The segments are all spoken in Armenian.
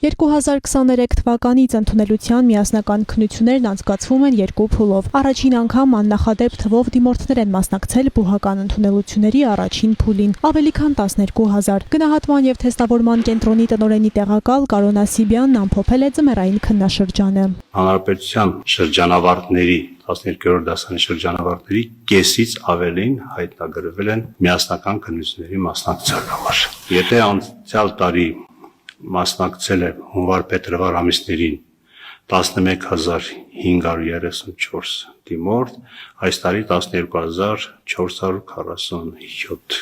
2023 թվականից ընդունելության միասնական քննություններն անցկացվում են երկու փուլով։ Առաջին անգամ աննախադեպ թվով դիմորդներ են մասնակցել բուհական ընդունելությունների առաջին փուլին, ավելի քան 12,000։ Գնահատման եւ թեստավորման կենտրոնի տնօրենի տեղակալ Կարոն Ասիբյանն ամփոփել է ձմեռային քննաշրջանը։ Հանրապետության շրջանավարտների 12-րդ դասարանի շրջանավարտների կեսից ավելին հայտնագրվել են միասնական քննությունների մասնակցության համար։ Եթե անցյալ տարի մասնակցել է հունվար-փետրվար ամիսներին 11534 դիմորդ, այս տարի 12447։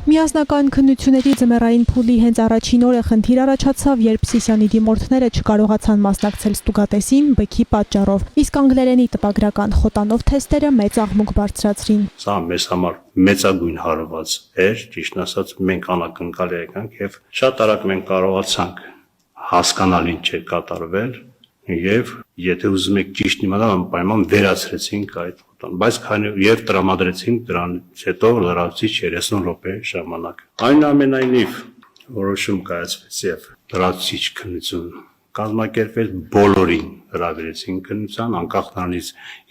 Միասնական քննությունների ձմեռային փուլի հենց առաջին օրը խնդիր առաջացավ, երբ Սիսիանի դիմորդները չկարողացան մասնակցել ստուգատեսին բքի պատճառով, իսկ անգլերենի տպագրական խոտանով թեստերը մեծ աղմուկ բարձրացրին։ Սա մեզ համար մեծագույն հարված էր, ճիշտ ասած մենք անակնկալ եկանք եւ շատ արագ մենք կարողացանք հասկանալ ինչ է կատարվել եւ եթե ուզում եք ճիշտ իմանալ անպայման վերացրեցինք այդ խոտան, բայց քանի եւ տրամադրեցինք դրանից հետո լրացուցիչ 30 րոպե ժամանակ։ Այնուամենայնիվ որոշում կայացվեց եւ լրացուցիչ քննություն կազմակերպվել բոլորին հրավիրեցին քննության, անկախ նրանից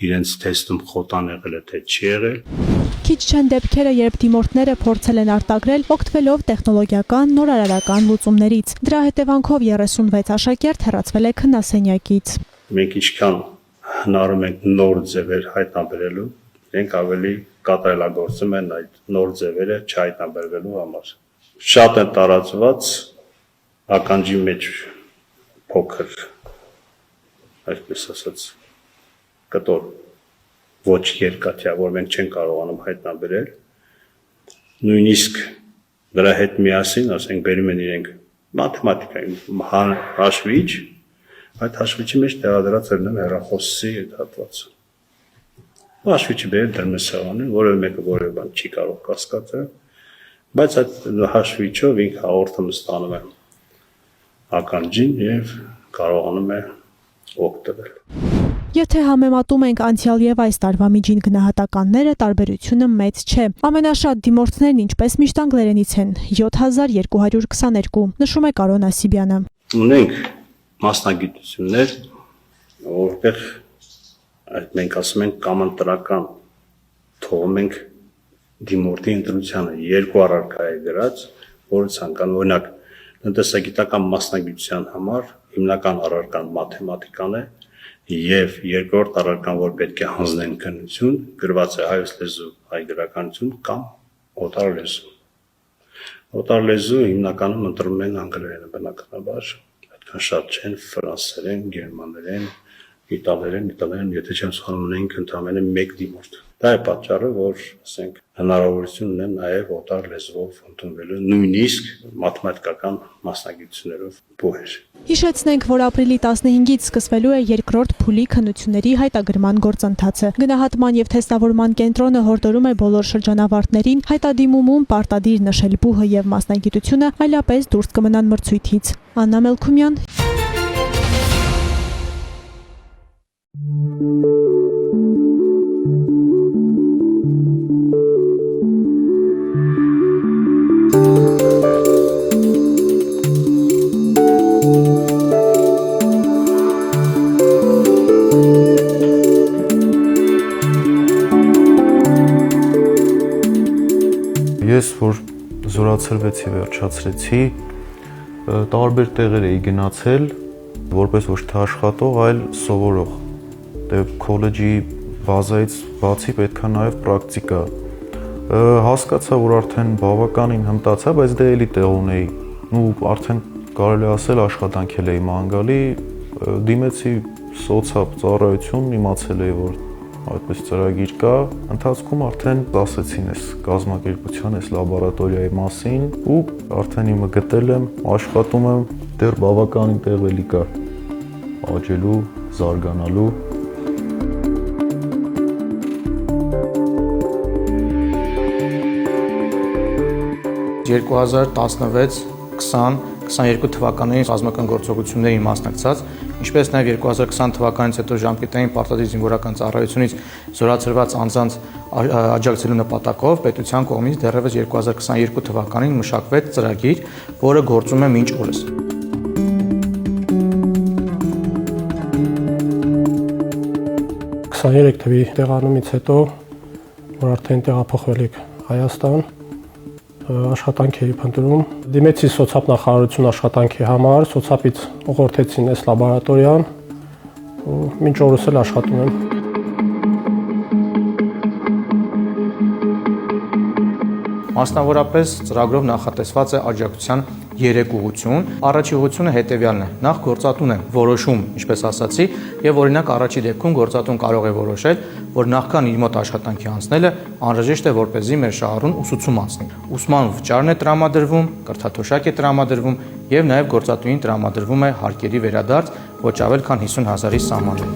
իրենց թեստում խոտան եղել է թե չի եղել։ Քիչ չեն դեպքերը, երբ դիմորդները փորձել են արտագրել օգտվելով տեխնոլոգիական նորարարական լուծումներից։ Դրա հետևանքով 36 աշակերտ հեռացվել է քննասենյակից։ Մենք ինչքան հնարում ենք նոր ձևեր հայտնաբերելու, մենք ավելի կատարելագործում են այդ նոր ձևերը չհայտնաբերվելու համար։ Շատ է տարածված ականջի մեջ փոքր, այսպես ասած, կտոր ոչ երկաթյա, որ մենք չենք կարողանում հայտնաբերել, նույնիսկ դրա հետ միասին, ասենք, բերում են իրենք մաթեմատիկայի հաշվիչ, այդ հաշվիչի մեջ տեղադրած ելնում հեռախոսի այդ հատվածը։ Հաշվիչը բերել դրում է սեղանին, որևէ մեկը որևէ բան չի կարող կասկածել, բայց այդ հաշվիչով ինքը հաղորդումը ստանում է ականջին եւ կարողանում է օգտվել։ Եթե համեմատում ենք անցյալ եւ այս տարվա միջին գնահատականները, տարբերությունը մեծ չէ։ Ամենաշատ դիմորդներն ինչպես միշտ անգլերենից են 7222, նշում է Կարոն Ասիբյանը։ Ունենք մասնագիտություններ, որտեղ մենք ասում ենք կամանտրական թողում ենք դիմորդի ընտրությանը երկու առարկա է գրած, որը ցանկանում օրինակ տնտեսագիտական մասնագիտության համար հիմնական առարկան մաթեմատիկան է եւ երկրորդ առարկան, որ պետք է հանձնեն քննություն, գրված է հայոց լեզու, հայ գրականություն կամ օտար լեզու։ Օտար լեզու հիմնականում ընտրում են անգլերենը բնականաբար, այդքան շատ չեն ֆրանսերեն, գերմաներեն, իտալերեն, եթե չեմ սխալվում ունենք ընդամենը 1 դիմորդ։ Դա է պատճառը, որ ասենք հնարավորություն ունեն նաև օտար լեզվով ընդունվելու նույնիսկ մաթեմատիկական մասնագիտություններով բուհեր։ Հիշեցնենք, որ ապրիլի 15-ից սկսվելու է երկրորդ փուլի քննությունների հայտագրման գործընթացը։ Գնահատման եւ թեստավորման կենտրոնը հորդորում է բոլոր շրջանավարտներին հայտադիմումում պարտադիր նշել բուհը եւ մասնագիտությունը, այլապես դուրս կմնան մրցույթից։ Աննա Մելքումյան։ Ես որ զորացրվեցի, վերջացրեցի, տարբեր տեղեր էի գնացել, որպես ոչ թե աշխատող, այլ սովորող։ Դե քոլեջի բազայից բացի պետք է նաև պրակտիկա։ Հասկացա, որ արդեն բավականին հմտացա, բայց դե էլի տեղ ունեի։ Ու արդեն կարելի ասել աշխատանքել էի ման գալի, դիմեցի սոցիալ ծառայություն, իմացել էի, որ այդպես ծրագիր կա, ընթացքում արդեն ասեցին այս կազմակերպության, այս լաբորատորիայի մասին ու արդեն իմը գտել եմ, աշխատում եմ, դեռ բավականին տեղ էլի կա աճելու, զարգանալու։ 2016-2022 թվականներին ռազմական գործողություններին մասնակցած, ինչպես նաև 2020 թվականից հետո ժամկետային պարտադիր զինվորական ծառայությունից զորացրված անձանց աջակցելու նպատակով պետության կողմից դեռևս 2022 թվականին մշակվեց ծրագիր, որը գործում է մինչ օրս։ 2023 թվականի տեղանումից հետո, որ արդեն տեղափոխվել եք Հայաստան, աշխատանք էի փնտրում։ Դիմեցի սոցիալ նախարարություն աշխատանքի համար, սոցիալից ուղղորդեցին այս լաբորատորիան ու մինչ օրս էլ աշխատում եմ։ Մասնավորապես ծրագրով նախատեսված է աջակցության 3 ուղղություն։ Առաջի ուղղությունը հետևյալն է. նախ գործատուն է որոշում, ինչպես ասացի, եւ օրինակ առաջի դեպքում գործատուն կարող է որոշել, որ նախքան իր մոտ աշխատանքի անցնելը անհրաժեշտ է որպեսզի մեր շահառուն ուսուցում անցնի։ Ուսման վճարն է տրամադրվում, կրթաթոշակ է տրամադրվում եւ նաեւ գործատուին տրամադրվում է հարկերի վերադարձ ոչ ավել քան 50,000-ի սահմաններում։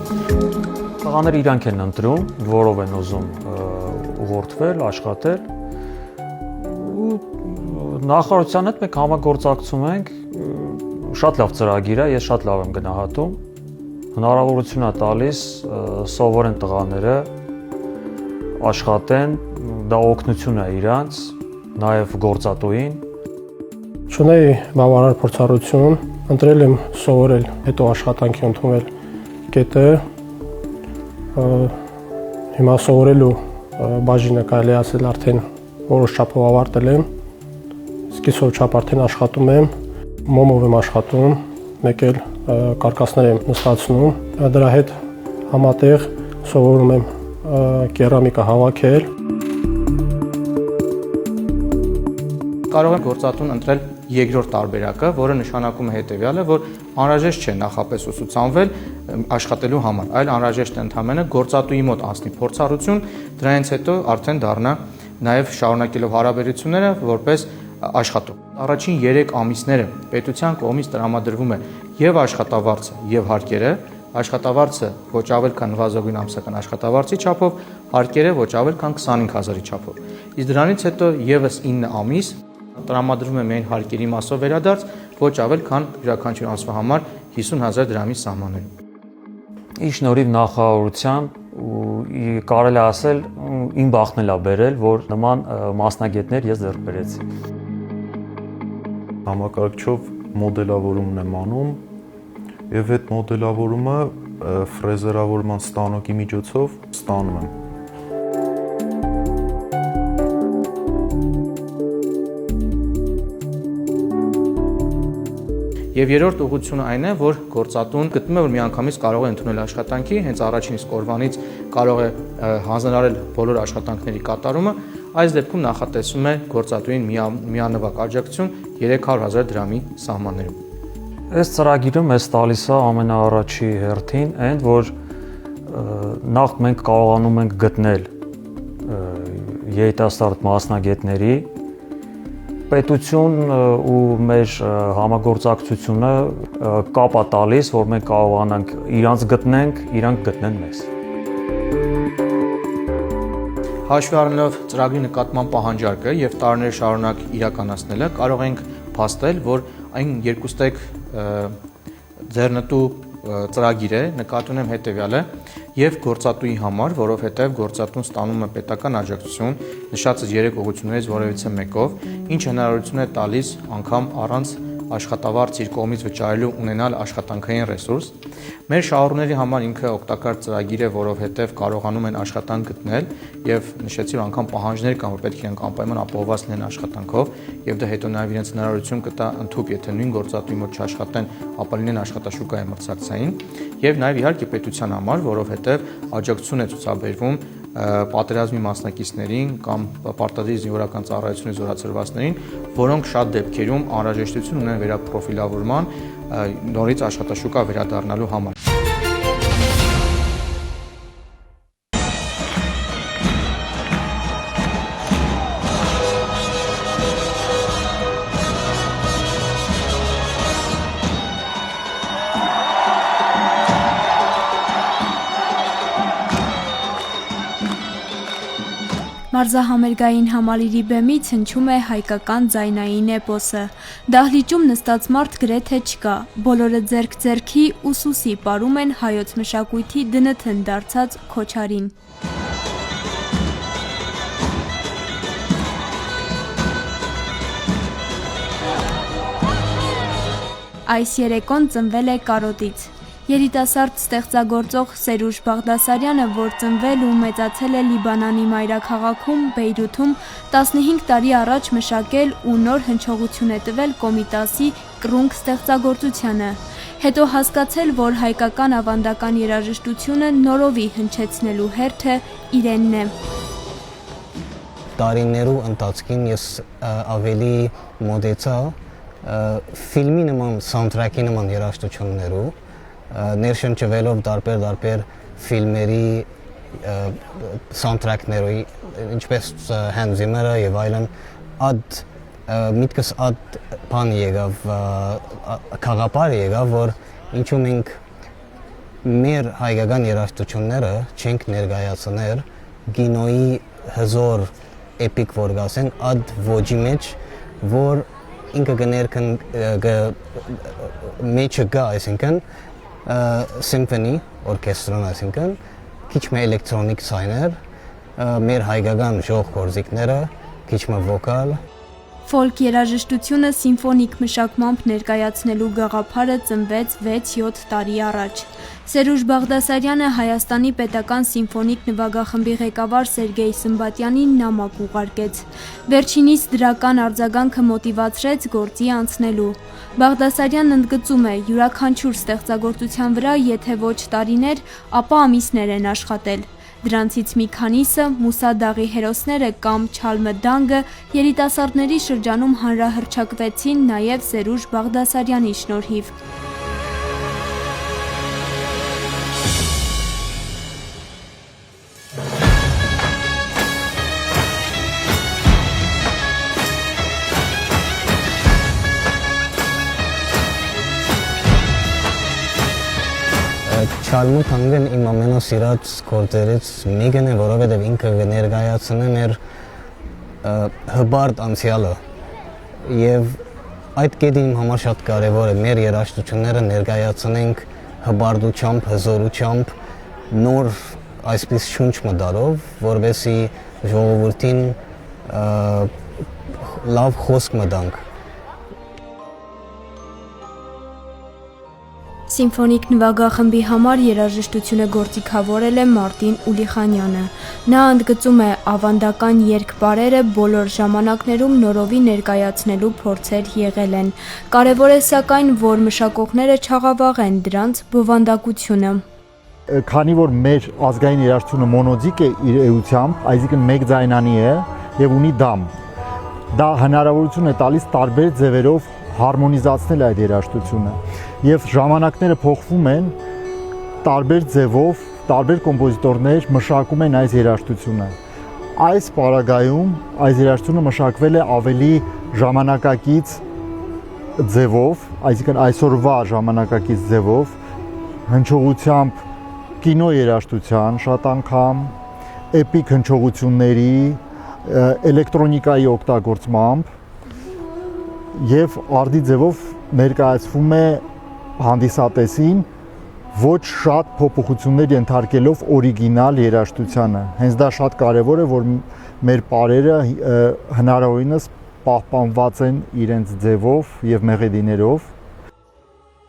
Տղաները իրանք են ընտրում, որով են ուզում ուղղորդվել, աշխատել։ Նախարարության հետ մենք համագործակցում ենք, շատ լավ ծրագիր է, ես շատ լավ եմ գնահատում, հնարավորություն է տալիս սովորեն տղաները աշխատեն, դա օգնություն է իրանց, նաև գործատուին։ Չունեի բավարար փորձառություն, ընտրել եմ սովորել, հետո աշխատանքի ընդունել կետը, հիմա սովորելու բաժինը կարելի ասել արդեն որոշ չափով ավարտել եմ, սկիզբով չափ արդեն աշխատում եմ, մոմով եմ աշխատում, մեկ էլ կարկասներ եմ նստացնում, դրա հետ համատեղ սովորում եմ կերամիկա հավաքել։ Կարող եմ գործատուն ընտրել երկրորդ տարբերակը, որը նշանակում է հետևյալը, որ անհրաժեշտ չէ նախապես ուսուցանվել աշխատելու համար, այլ անհրաժեշտ է ընդհանրապես գործատուի մոտ անցնի փորձառություն, դրանից հետո արդեն դառնա նաև շարունակելով հարաբերությունները որպես աշխատող։ Առաջին 3 ամիսները պետության կողմից տրամադրվում է եւ աշխատավարձը, եւ հարկերը, աշխատավարձը ոչ ավել քան նվազագույն ամսական աշխատավարձի չափով, հարկերը ոչ ավել քան 25,000-ի չափով։ Իսկ դրանից հետո եւս 9 ամիս տրամադրվում է միայն հարկերի մասով վերադարձ, ոչ ավել քան յուրաքանչյուր ամսվա համար 50,000 դրամի սահմաններում։ Ի շնորհիվ նախարարության կարելի ասել իմ բախտն էլ է բերել, որ նման մասնագետներ ես ձեռք բերեցի։ Համակարգչով մոդելավորումն եմ անում եւ այդ մոդելավորումը ֆրեզերավորման ստանոկի միջոցով ստանում եմ։ Եվ երրորդ ուղղությունը այն է, որ գործատուն գտնում է, որ միանգամից կարող է ընդունել աշխատանքի, հենց առաջին իսկ օրվանից կարող է հանձնարարել բոլոր աշխատանքների կատարումը, այս դեպքում նախատեսվում է գործատուին միանվագ աջակցություն 300,000 դրամի սահմաններում։ Այս ծրագիրը մեզ տալիս է ամենաառաջի հերթին այն, որ նախ մենք կարողանում ենք գտնել երիտասարդ մասնագետների պետություն ու մեր համագործակցությունը կապ է տալիս, որ մենք կարողանանք իրանց գտնենք, իրանք գտնեն մեզ։ Հաշվի առնելով ծրագրի նկատմամբ պահանջարկը եւ տարիներ շարունակ իրականացնելը, կարող ենք փաստել, որ այն երկուստեք ձեռնտու ծրագիր է, նկատի ունեմ հետեւյալը, եւ գործատուի համար, որովհետեւ գործատուն ստանում է պետական աջակցություն, նշածը 3 ուղղություններից որևիցե մեկով, ինչ հնարավորություն է տալիս անգամ առանց աշխատավարձ իր կողմից վճարելու ունենալ աշխատանքային ռեսուրս։ Մեր շահառուների համար ինքը օգտակար ծրագիր է, որովհետև կարողանում են աշխատանք գտնել եւ նշեցի, որ անգամ պահանջներ կան, որ պետք է անպայման ապահովված լինեն աշխատանքով եւ դա հետո նաեւ իրենց հնարավորություն կտա ընդհանուր, եթե նույն գործատուի մոտ չաշխատեն, ապա լինեն աշխատաշուկայի մրցակցային եւ նաեւ իհարկե պետության համար, որովհետեւ աջակցություն է ցուցաբերվում պատերազմի մասնակիցներին կամ պարտադիր զինվորական ծառայությունից զորացրվածներին, որոնք շատ դեպքերում անհրաժեշտություն ունեն վերապրոֆիլավորման, նորից աշխատաշուկա վերադառնալու համար։ Մարզահամերգային համալիրի բեմից հնչում է հայկական ձայնային էպոսը։ Դահլիճում նստած մարդ գրեթե չկա, բոլորը ձեռք ձեռքի ուսուսի պարում են հայոց մշակույթի դնթն դարձած քոչարին։ Այս երեկոն ծնվել է կարոտից։ Երիտասարդ ստեղծագործող Սերուժ Բաղդասարյանը, որ ծնվել ու մեծացել է Լիբանանի մայրաքաղաքում Բեյրութում, 15 տարի առաջ մշակել ու նոր հնչողություն է տվել Կոմիտասի կռունկ ստեղծագործությանը։ Հետո հասկացել, որ հայկական ավանդական երաժշտությունը նորովի հնչեցնելու հերթը իրենն է։ Տարիներու ընթացքին ես ավելի մոտեցա ֆիլմի նման սաունդթրեքի նման երաժշտություններու ներշնչվելով դարբեր ֆիլմերի սաունդթրեքներով, ինչպես Hans Zimmer-ը եւ այլն, ad միտքս ad բան եկավ, խաղապար եկավ, որ ինչու մենք մեր հայկական երաժշտությունները չենք ներկայացնել կինոյի հզոր էպիկ որ գասեն ad ոճի մեջ, որ ինքը կներքն մեջը գա, այսինքն սիմֆոնի օրկեստրոն, այսինքն քիչ մը էլեկտրոնիկ սայներ, մեր հայկական ժող գործիքները, քիչ մը վոկալ։ Ֆոլք երաժշտությունը սիմֆոնիկ մշակմամբ ներկայացնելու գաղափարը ծնվեց 6-7 տարի առաջ։ Սերուժ Բաղդասարյանը Հայաստանի պետական սիմֆոնիկ նվագախմբի ղեկավար Սերգեյ Սմբատյանին նամակ ուղարկեց։ Վերջինիս դրական արձագանքը մոտիվացրեց գործի անցնելու։ Բաղդասարյանն ընդգծում է, յուրաքանչյուր ստեղծագործության վրա եթե ոչ տարիներ, ապա ամիսներ են աշխատել։ Դրանցից մի քանիսը Մուսա Դաղի հերոսները կամ Չալմը Դանգը երիտասարդների շրջանում հանրահռչակվեցին նաև Սերուժ Բաղդասարյանի շնորհիվ։ Չալմու թանգն իմ ամենասիրած գործերից մեկն է, որովհետև ինքը կներկայացնի մեր հբարտ անցյալը եւ այդ կետին իմ համար շատ կարեւոր է մեր երաժշտությունները ներկայացնենք հբարտությամբ, հզորությամբ, նոր այսպես շունչ մտարով, որովհետեւ ժողովրդին լավ խոսք մտանք։ Սիմֆոնիկ նվագախմբի համար երաժշտությունը գործիքավորել է Մարտին Ուլիխանյանը։ Նա ընդգծում է ավանդական երգպարերը բոլոր ժամանակներում նորովի ներկայացնելու փորձեր եղել են։ Կարևոր է սակայն, որ մշակողները չաղավաղեն դրանց բովանդակությունը։ Քանի որ մեր ազգային երաժշտությունը մոնոդիկ է իր էությամբ, այսինքն մեկ ձայնանի է եւ ունի դամ, դա հնարավորություն է տալիս տարբեր ձևերով հարմոնիզացնել այդ երաժշտությունը եւ ժամանակները փոխվում են տարբեր ձևով, տարբեր կոմպոզիտորներ մշակում են այս երաժշտությունը։ Այս պարագայում այս երաժշտությունը մշակվել է ավելի ժամանակակից ձևով, այսինքն այսօրվա ժամանակակից ձևով, հնչողությամբ կինո երաժշտության շատ անգամ, էպիկ հնչողությունների, էլեկտրոնիկայի օգտագործմամբ եւ արդի ձևով ներկայացվում է հանդիսատեսին ոչ շատ փոփոխություններ ենթարկելով օրիգինալ երաժշտությանը։ Հենց դա շատ կարեւոր է, որ մեր պարերը հնարավորինս պահպանված են իրենց ձևով եւ մեղեդիներով։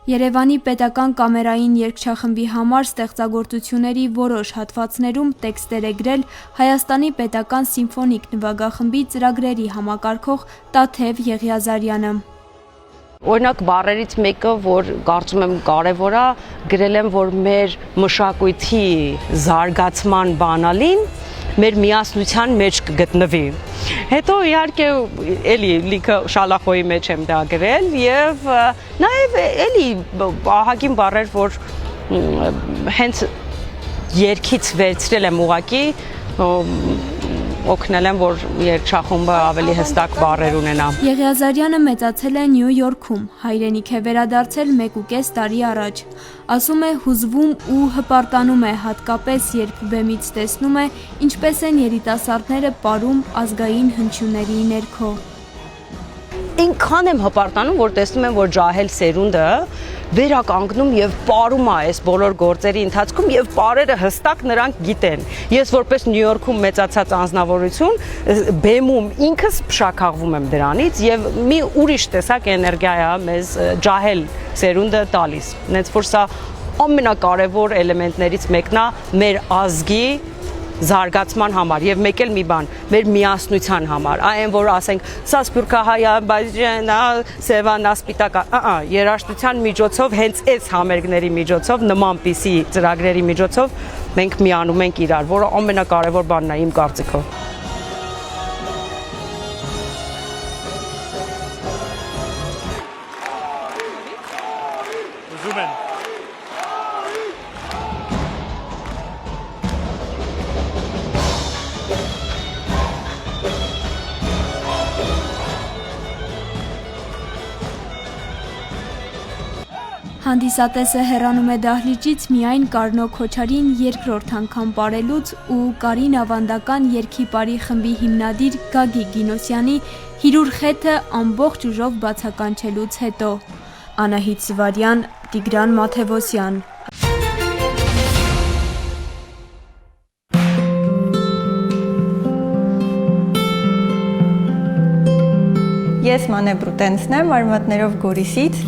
Երևանի պետական կամերային երգչախմբի համար ստեղծագործությունների որոշ հատվածներում տեքստեր է գրել Հայաստանի պետական սիմֆոնիկ նվագախմբի ծրագրերի համակարգող Տաթև Եղիազարյանը։ Օրինակ բառերից մեկը, որ կարծում եմ կարևոր է, գրել եմ, որ մեր մշակույթի զարգացման բանալին մեր միասնության մեջ կգտնվի։ Հետո իհարկե էլի լիքը շալախոյի մեջ եմ դա գրել եւ նաեւ էլի ահագին բառեր, որ հենց երգից վերցրել եմ ուղակի օգնել եմ, որ երգչախումբը ավելի հստակ բառեր ունենա։ Եղիազարյանը մեծացել է Նյու Յորքում, հայրենիք է վերադարձել 1.5 տարի առաջ։ Ասում է հուզվում ու հպարտանում է, հատկապես երբ բեմից տեսնում է, ինչպես են երիտասարդները պարում ազգային հնչյունների ներքո։ Ինքան եմ հպարտանում, որ տեսնում եմ, որ ջահել սերունդը վերականգնում եւ պարում է այս բոլոր գործերի ընթացքում եւ պարերը հստակ նրանք գիտեն։ Ես որպես Նյու Յորքում մեծացած անձնավորություն բեմում ինքս փշաքաղվում եմ դրանից եւ մի ուրիշ տեսակ էներգիա է մեզ ջահել սերունդը տալիս։ Նենց որ սա ամենակարևոր էլեմենտներից մեկն է մեր ազգի զարգացման համար եւ մեկ էլ մի բան մեր միասնության համար այն որ ասենք սա սփյուռքա հայա բաժանա սևանա սպիտակա երաժշտության միջոցով հենց այս համերգների միջոցով նմանպիսի ծրագրերի միջոցով մենք միանում ենք իրար որը ամենակարևոր բանն է իմ կարծիքով Հանդիսատեսը հեռանում է դահլիճից միայն Կարնո Քոչարին երկրորդ անգամ պարելուց ու Կարին ավանդական երգի պարի խմբի հիմնադիր Գագիկ Գինոսյանի հիրուր խեթը ամբողջ ուժով բացականչելուց հետո։ Անահիտ Սվարյան, Տիգրան Մաթևոսյան։ Ես Մանե Բրուտենսն եմ, արմատներով Գորիսից։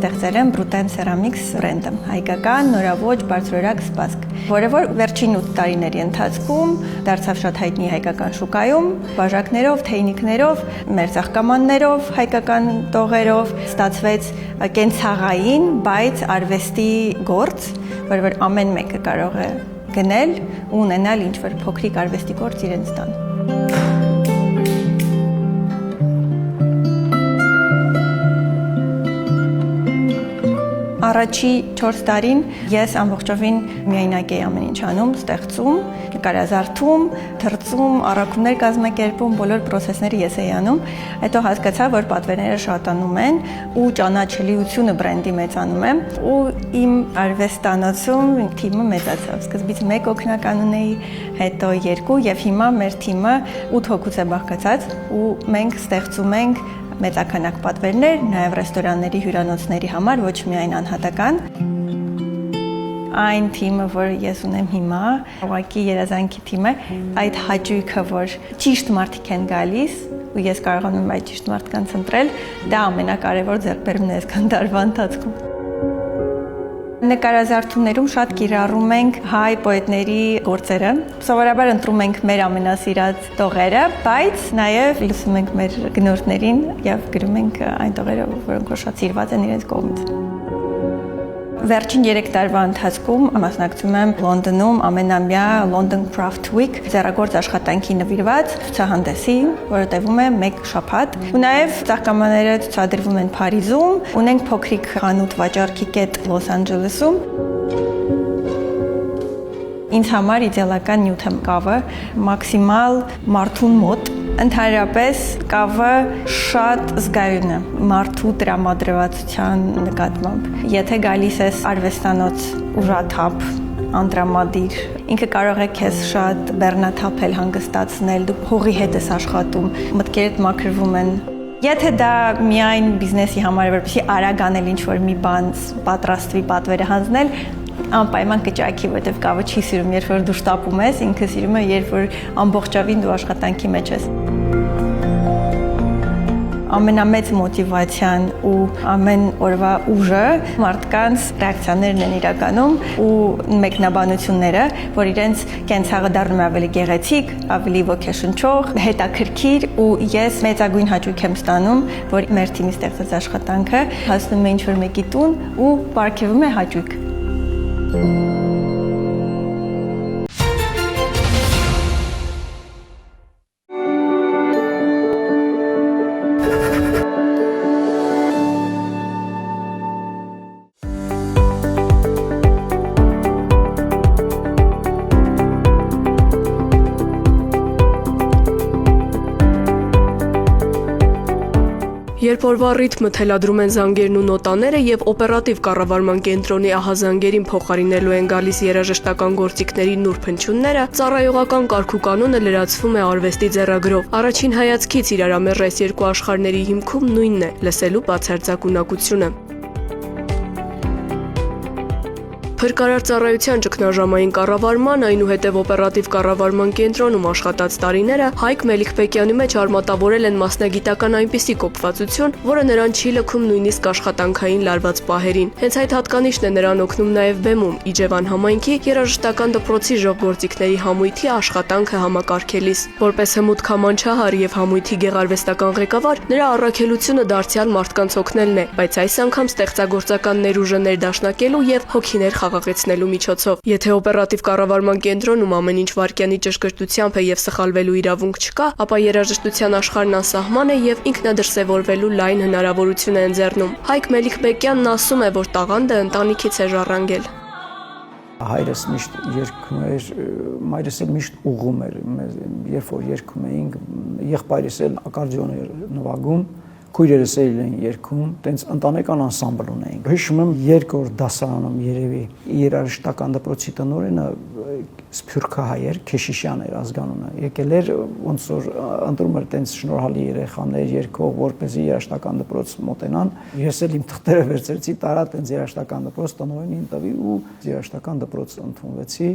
Ստեղծել եմ Բրուտեն Ceramics բրենդը, հայկական նորաոճ բարձրորակ սպասք, որը որ վերջին 8 տարիների ընթացքում դարձավ շատ հայտնի հայկական շուկայում, բաժակներով, թեյնիկներով, մեր ծաղկամաններով, հայկական տողերով, ստացվեց կենցաղային, բայց արվեստի գործ, որը որ ամեն մեկը կարող է գնել ու ունենալ ինչ-որ փոքրիկ արվեստի գործ իրենց տան։ Առաջի 4 տարին ես ամբողջովին միայնակ էի ամեն ինչ անում, ստեղծում, նկարազարդում, թրծում, առաքումներ կազմակերպում, բոլոր process-ները ես էի անում։ Հետո հասկացա, որ պատվերները շատանում են ու ճանաչելիությունը բրենդի մեծանում է ու իմ արվեստանոցում թիմը մեծացավ։ Սկզբից 1 օգնական ունեի, հետո 2 եւ հիմա մեր թիմը 8 հոգուց է բաղկացած ու մենք ստեղծում ենք մեծականակ պատվերներ, նաև ռեստորանների, հյուրանոցների համար, ոչ միայն անհատական։ Այն թիմը, որ ես ունեմ հիմա, ուղղակի երազանքի թիմը, այդ հաճույքը, որ ճիշտ մարդիկ են գալիս, ու ես կարողանում եմ այդ ճիշտ մարդկանց ընտրել, դա ամենակարևոր ձեռքբերումն է այսքան տարվա ընթացքում։ Նկարազարդումներում շատ կիրառում ենք հայ պոետների գործերը։ Սովորաբար ընտրում ենք մեր ամենասիրած տողերը, բայց նաև լսում ենք մեր գնորդներին եւ գրում ենք այն տողերը, որոնք շատ սիրված են իրենց կողմից։ Վերջին 3 տարվա ընթացքում մասնակցում եմ Լոնդոնում ամենամյա London Craft Week ձեռագործ աշխատանքի նվիրված ցուցահանդեսի, որը տևում է 1 շաբաթ։ Ու նաև ծաղկամանները ցուցադրվում են Փարիզում, ունենք փոքրիկ խանութ վաճառքի կետ Լոս Անջելեսում։ Ինձ համար իդեալական նյութ է կավը, մաքսիմալ մարդուն մոտ։ Ընդհանրապես կավը շատ զգայուն է մարդու տրամադրվածության նկատմամբ։ Եթե գալիս ես արվեստանոց ուժաթափ, անդրամադիր, ինքը կարող է քեզ շատ բեռնաթափել, հանգստացնել, դու փողի հետ ես աշխատում, մտքերդ մաքրվում են։ Եթե դա միայն բիզնեսի համար է, որպեսզի արագ անել ինչ-որ մի բան պատրաստվի պատվերը հանձնել, անպայման կճաքի, որտեվ կավը չի սիրում, երբ որ դու շտապում ես, ինքը սիրում է, երբ որ ամբողջովին դու աշխատանքի մեջ ես։ Ամենամեծ մոտիվացիան ու ամեն օրվա ուժը մարդկանց ռեակցիաներն են իրականում ու մեկնաբանությունները, որ իրենց կենցաղը դառնում է ավելի գեղեցիկ, ավելի ոգեշնչող, հետաքրքիր ու ես մեծագույն հաճույք եմ ստանում, որ մեր թիմի ստեղծած աշխատանքը հասնում է ինչ-որ մեկի տուն ու պարգևում է հաճույք։ Երբ օրվա ռիթմը թելադրում են զանգերն ու նոտաները եւ օպերատիվ կառավարման կենտրոնի ահազանգերին փոխարինելու են գալիս երաժշտական գործիքների նուրբ հնչյունները, ծառայողական կարգուկանոնը լրացվում է արվեստի ձեռագրով։ Առաջին հայացքից իրարամերժ այս երկու աշխարհների հիմքում նույնն է՝ լսելու բացարձակ ունակությունը։ Փրկարար ծառայության ճգնաժամային կառավարման, այնուհետև օպերատիվ կառավարման կենտրոնում աշխատած տարիները Հայկ Մելիքբեկյանի մեջ արմատավորել են մասնագիտական այնպիսի կոփվածություն, որը նրան չի լքում նույնիսկ աշխատանքային լարված պահերին։ Հենց այդ հատկանիշն է նրան օգնում նաև բեմում Իջևան համայնքի երաժշտական դպրոցի ժողովրդիկների համույթի աշխատանքը համակարգելիս։ Որպես հմուտ քամանչահար եւ համույթի գեղարվեստական ղեկավար, նրա առաքելությունը դարձյալ մարդկանց օգնելն է, բայց այս անգամ ստեղծագործական ներուժը ներդաշնակելու եւ հոգիներ խաղաղեցնելու միջոցով։ Եթե օպերատիվ կառավարման կենտրոնում ամեն ինչ վարքյանի ճշգրտությամբ է եւ սխալվելու իրավունք չկա, ապա երաժշտության աշխարհն անսահման է եւ ինքնադրսևորվելու լայն հնարավորություն է ընձեռնում։ Հայկ Մելիքբեկյանն ասում է, որ տաղանդը ընտանիքից է ժառանգել։ Հայրս միշտ երգում էր, մայրս էլ միշտ ուղղում էր, երբ որ երգում էինք, եղբայրս էլ ակարդեոն էր նվագում, քույրերս էլ էին երգում, տենց ընտանեկան անսամբլ ունեինք։ Հիշում եմ երկրորդ դասարանում երևի երաժշտական դպրոցի տնօրենը Սփյուռքահայ էր, Քեշիշյան էր ազգանունը։ Եկել էր ոնց որ ընտրում էր տենց շնորհալի երեխաներ երգող, որպեսզի երաժշտական դպրոց մոտենան։ Ես էլ իմ թղթերը վերցրեցի, տարա տենց երաժշտական դպրոց տնօրենին տվի ու երաժշտական դպրոց ընդունվեցի։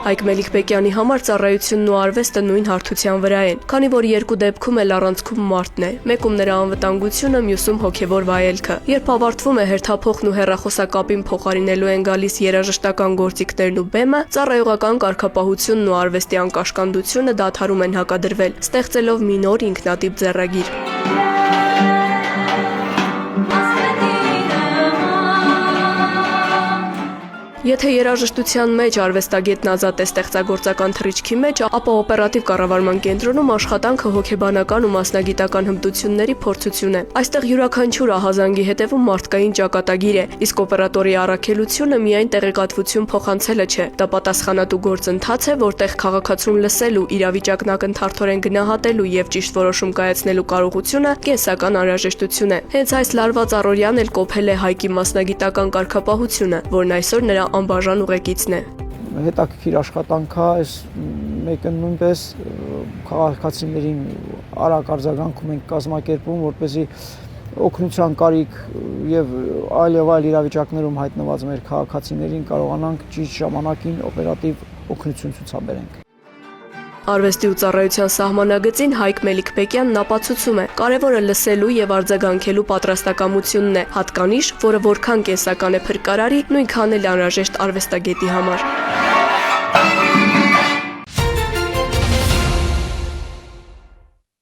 Հայկ Մելիքբեկյանի համար ծառայությունն ու արվեստը նույն հարթության վրա են, քանի որ երկու դեպքում էլ առանցքում մարդն է, մեկում նրա անվտանգությունը, մյուսում հոգևոր վայելքը։ Երբ ավարտվում է հերթափոխն ու հեռախոսակապին փոխարինելու են գալիս երաժշտական գործիքներն ու բեմը, ծառայողական կարգապահությունն ու արվեստի անկաշկանդությունը դադարում են հակադրվել, ստեղծելով մի նոր ինքնատիպ ձեռագիր։ Եթե երաժշտության մեջ արվեստագետն ազատ է ստեղծագործական թռիչքի մեջ, ապա օպերատիվ կառավարման կենտրոնում աշխատանքը հոգեբանական ու մասնագիտական հմտությունների փորձություն է։ Այստեղ յուրաքանչյուր ահազանգի հետևում մարդկային ճակատագիր է, իսկ օպերատորի առաքելությունը միայն տեղեկատվություն փոխանցելը չէ։ Դա պատասխանատու գործընթաց է, որտեղ քաղաքացուն լսելու, իրավիճակն ակնթարթորեն գնահատելու եւ ճիշտ որոշում կայացնելու կարողությունը կենսական անհրաժեշտություն է։ Հենց այս լարված առօրյան էլ կոփել է Հայկի մասնագիտական կարգապահությունը, որն այսօր նրա անբաժան ուղեկիցն է։ Հետաքրքիր աշխատանք է, այս մեկը նույնպես քաղաքացիներին արագ արձագանքում ենք կազմակերպում, որպեսզի օգնության կարիք եւ այլ իրավիճակներում հայտնված մեր քաղաքացիներին կարողանանք ճիշտ ժամանակին օպերատիվ օգնություն ցուցաբերենք։ Արվեստի ու ծառայության սահմանագծին Հայկ Մելիքբեկյանն ապացուցում է, կարևորը լսելու եւ արձագանքելու պատրաստակամությունն է, հատկանիշ, որը որքան կենսական է փրկարարի, նույնքան էլ անհրաժեշտ արվեստագետի համար։